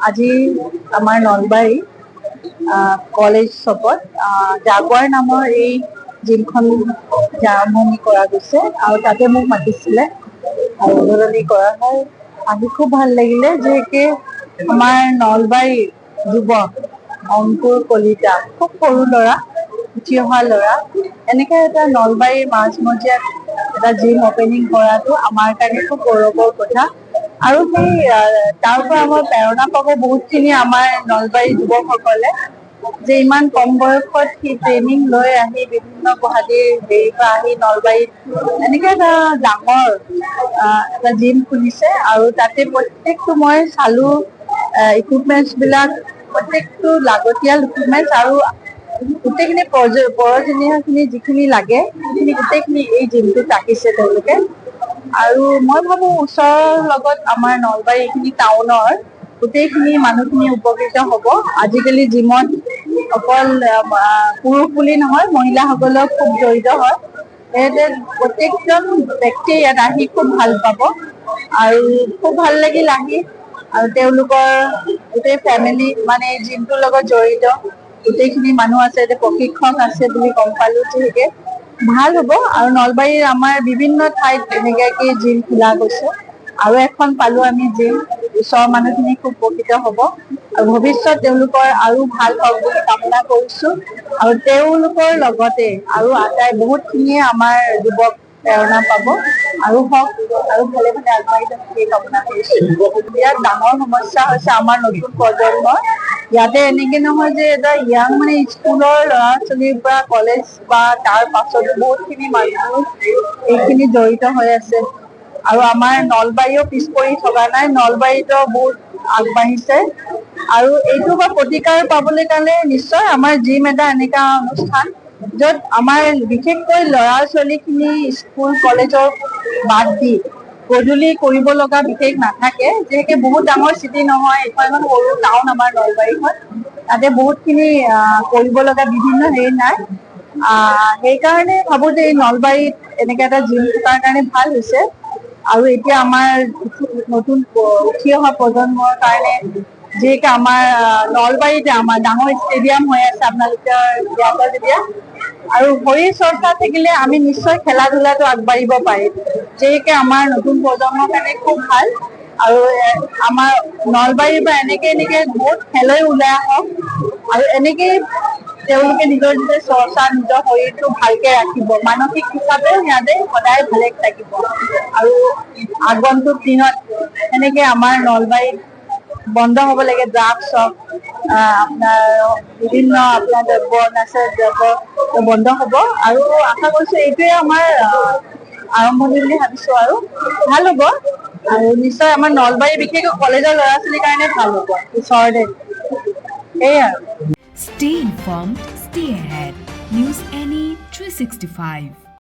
আজি আমাৰ Nalbari college চকত Jaguar নামৰ এই জিমখন আৰম্ভণি কৰা গৈছে আৰু তাতে মোক মাতিছিলে আৰু উদ্বোধনী কৰা হয়। আহি খুব ভাল লাগিলে, যিহেতু আমাৰ নলবাৰীৰ যুৱক অংকুৰ কলিতা, খুব সৰু ল'ৰা, উঠি অহা ল'ৰা, এনেকে এটা নলবাৰীৰ মাজমজিয়াত এটা জিম অপেনিং কৰাটো আমাৰ কাৰণে খুব গৌৰৱৰ কথা। আৰু সেই তাৰ পৰা আমাৰ প্ৰেৰণা পাব বহুতখিনি আমাৰ নলবাৰী যুৱকসকলে, যে ইমান কম বয়সত সি ট্ৰেইনিং লৈ আহি বিভিন্ন গুৱাহাটীৰ হেৰিৰ পৰা আহি নলবাৰীত এনেকে এটা ডাঙৰ এটা জিম খুলিছে। আৰু তাতে প্ৰত্যেকটো মই চালো, ইকুইপমেন্টছ বিলাক প্ৰত্যেকটো লাগতিয়াল ইকুইপমেন্টছ আৰু গোটেইখিনি প্ৰয়োজনীয় খিনি যিখিনি লাগে সেইখিনি গোটেইখিনি এই জিমটোত ৰাখিছে তেওঁলোকে। আৰু মই ভাবো ওচৰৰ লগত আমাৰ নলবাৰী এইখিনি টাউনৰ গোটেইখিনি মানুহখিনি উপকৃত হব। আজিকালি জিমত অকল পুৰুষ বুলি নহয়, মহিলাসকলেও খুব জড়িত হয়। প্ৰত্যেকজন ব্যক্তিয়ে ইয়াত আহি খুব ভাল পাব আৰু খুব ভাল লাগিল আহি। আৰু তেওঁলোকৰ গোটেই ফেমিলি মানে জিমটোৰ লগত জড়িত গোটেইখিনি মানুহ আছে, প্ৰশিক্ষক আছে বুলি গম পালো, যিহেতু ভাল হব। আৰু নলবাৰীৰ আমাৰ বিভিন্ন ঠাইত এনেকে জিম খোলা গৈছে, আৰু এখন পালো আমি জিম। ওচৰৰ মানুহখিনি খুব উপকৃত হব আৰু ভৱিষ্যত তেওঁলোকৰ আৰু ভাল হওক বুলি কামনা কৰিছো। আৰু তেওঁলোকৰ লগতে আৰু আটাই বহুত খিনিয়ে আমাৰ যুৱক প্ৰেৰণা পাব আৰু হওক আৰু ভালে ভালে আগবাঢ়ি যাওক সেই কামনা কৰিছো। বিৰাট ডাঙৰ সমস্যা হৈছে আমাৰ নতুন প্ৰজন্মৰ। ইয়াতে এনেকে নহয় যে এটা ইয়াং মানে স্কুলৰ ল'ৰা ছোৱালীৰ পৰা কলেজ বা তাৰ পাছতো বহুত খিনি মানুহ এইখিনি জড়িত হৈ আছে। আৰু আমাৰ নলবাৰীও পিছ পৰি থকা নাই, নলবাৰীতো বহুত আগবাঢ়িছে। আৰু এইটো বা প্ৰতিকাৰ পাবলৈ কাৰণে নিশ্চয় আমাৰ জিম এটা এনেকা অনুষ্ঠান, য'ত আমাৰ বিশেষকৈ ল'ৰা ছোৱালী খিনি স্কুল কলেজৰ বাদ দি গধূলি কৰিব লগা বিশেষ নাথাকে, যিহেতু বহুত ডাঙৰ চিটি নহয়, এখন সৰু টাউন আমাৰ নলবাৰীখন। তাতে বহুত খিনি কৰিব লগা বিভিন্ন হেৰি নাই। সেইকাৰণে ভাবো যে এই নলবাৰীত এনেকে এটা জিম থকাৰ কাৰণে ভাল হৈছে। আৰু এতিয়া আমাৰ নতুন উঠি অহা প্ৰজন্মৰ কাৰণে যিহেতু আমাৰ নলবাৰীতে আমাৰ ডাঙৰ ষ্টেডিয়াম হৈ আছে, আপোনালোকে জ্ঞাত যেতিয়া। আৰু শৰীৰ চৰ্চা থাকিলে আমি নিশ্চয় খেলা ধূলাটো আগবাঢ়িব পাৰিম, যিহেতু আমাৰ নতুন প্ৰজন্মৰ কাৰণে খুব ভাল। আৰু আমাৰ নলবাৰীৰ পৰা এনেকে বহুত খেলুৱৈ ওলাই আহক আৰু এনেকেই তেওঁলোকে নিজৰ চৰ্চা, নিজৰ শৰীৰটো ভালকে ৰাখিব, মানসিক হিচাপেও সিহঁতে সদায় ভালে থাকিব। আৰু আগন্তুক দিনত এনেকে আমাৰ নলবাৰীত বন্ধ হব লাগে ড্ৰাগছ হওক, আপোনাৰ বিভিন্ন আপোনাৰ দ্ৰব্য নাচাৰ দ্ৰব্য বন্ধ হব। আৰু আশা কৰিছো এইটোৱে আমাৰ আৰম্ভণি বুলি ভাবিছো, আৰু ভাল হব। আৰু নিশ্চয় আমাৰ নলবাৰী বিশেষকৈ কলেজৰ ল'ৰা ছোৱালীৰ কাৰণে ভাল হব ওচৰতে। সেয়াই আৰু। Stay informed, stay ahead. News NE 365.